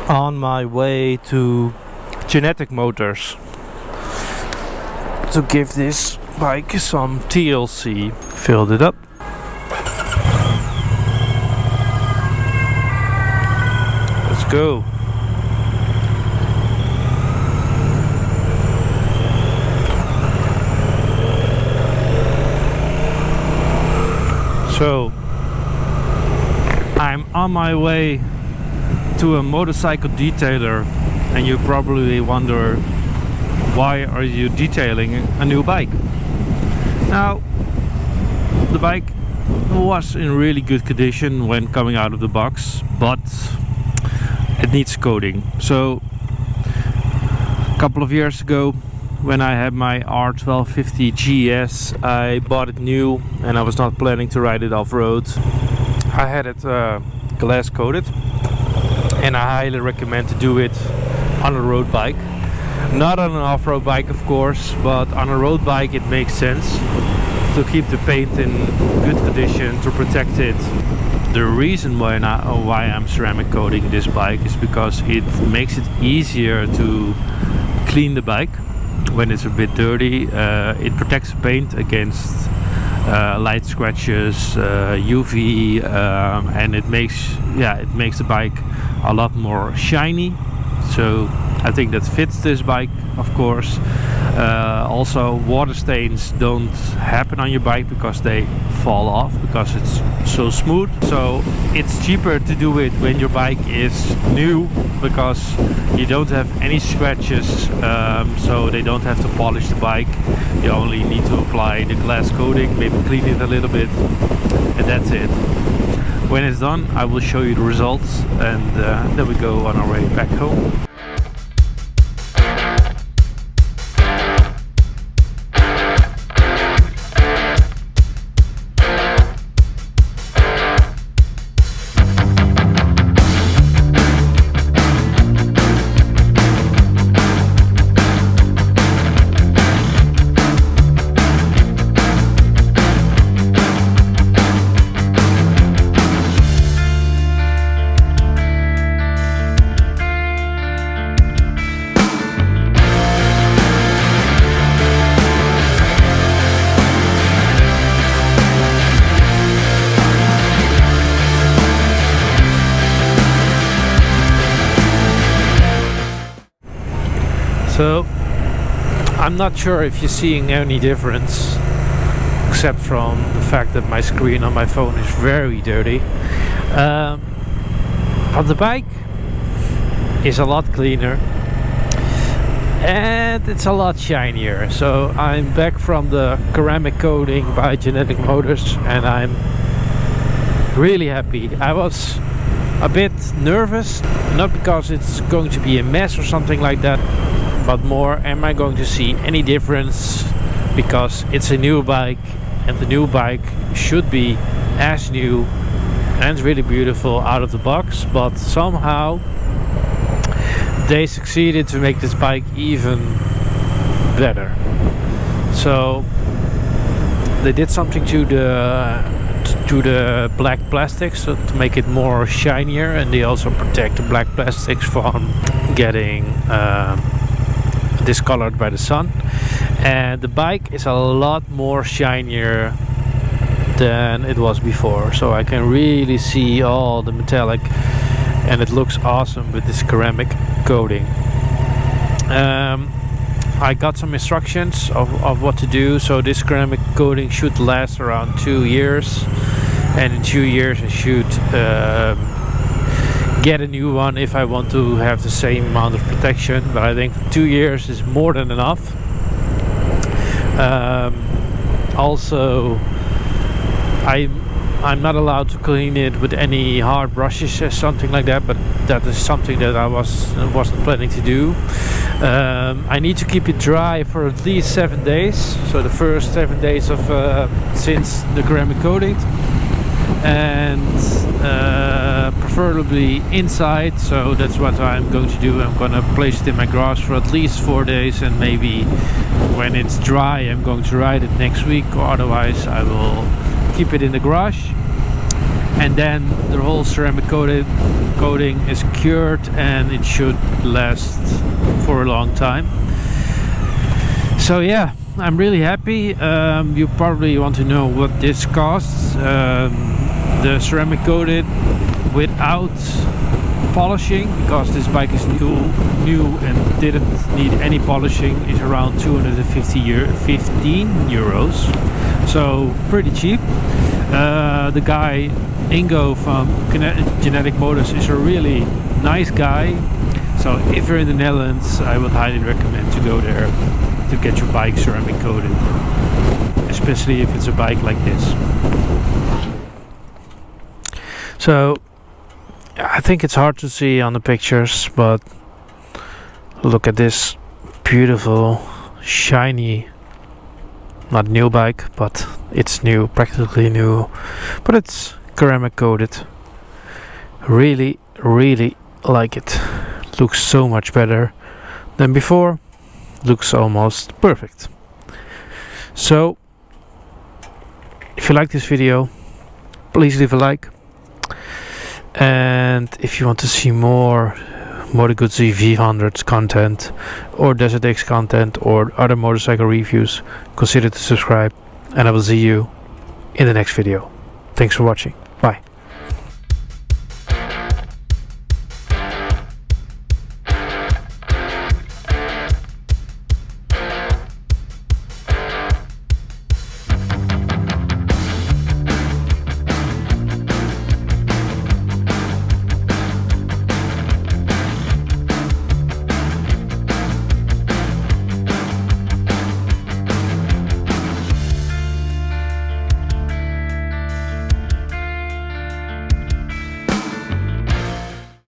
on my way to Genetic Motors to give this bike some TLC. Filled it up. Let's go. So I'm on my way to a motorcycle detailer, and you probably wonder, why are you detailing a new bike? Now, the bike was in really good condition when coming out of the box, but it needs coating. So a couple of years ago, when I had my R1250 GS, I bought it new and I was not planning to ride it off-road. I had it glass coated, and I highly recommend to do it on a road bike. Not on an off-road bike, of course, but on a road bike it makes sense to keep the paint in good condition, to protect it. The reason why I'm ceramic coating this bike is because it makes it easier to clean the bike when it's a bit dirty. It protects the paint against light scratches, UV, and it makes the bike a lot more shiny. So I think that fits this bike, of course. Also, water stains don't happen on your bike because they fall off, because it's so smooth. So it's cheaper to do it when your bike is new, because you don't have any scratches, so they don't have to polish the bike. You only need to apply the glass coating, maybe clean it a little bit, and that's it. When it's done, I will show you the results, and then we go on our way back home. So I'm not sure if you're seeing any difference, except from the fact that my screen on my phone is very dirty. But the bike is a lot cleaner and it's a lot shinier. So I'm back from the ceramic coating by Genetic Motors, and I'm really happy. I was a bit nervous, not because it's going to be a mess or something like that, but more, am I going to see any difference? Because it's a new bike, and the new bike should be as new and really beautiful out of the box, but somehow they succeeded to make this bike even better. So they did something to the black plastics to make it more shinier, and they also protect the black plastics from getting discolored by the sun. And the bike is a lot more shinier than it was before, so I can really see all the metallic, and it looks awesome with this ceramic coating. I got some instructions of what to do. So this ceramic coating should last around 2 years, and in 2 years I should get a new one if I want to have the same amount of protection. But I think 2 years is more than enough. Also, I'm not allowed to clean it with any hard brushes or something like that, but that is something that I wasn't planning to do. I need to keep it dry for at least 7 days, so the first 7 days of since the ceramic coating, and preferably inside. So that's what I'm going to do. I'm gonna place it in my garage for at least 4 days, and maybe when it's dry I'm going to ride it next week, or otherwise I will keep it in the garage. and then the whole ceramic coating is cured, and it should last for a long time. So yeah, I'm really happy. You probably want to know what this costs. The ceramic coated without polishing, because this bike is new and didn't need any polishing, is around 215 euros, so pretty cheap. The guy Ingo from Genetic Motors is a really nice guy, so if you're in the Netherlands, I would highly recommend to go there to get your bike ceramic coated, especially if it's a bike like this. So I think it's hard to see on the pictures, but look at this beautiful, shiny, not new bike, but it's new, practically new, but it's ceramic coated. Really, really like it. Looks so much better than before. Looks almost perfect. So if you like this video, please leave a like. And if you want to see more Moto Guzzi V100S content, or Desert X content, or other motorcycle reviews, consider to subscribe, and I will see you in the next video. Thanks for watching.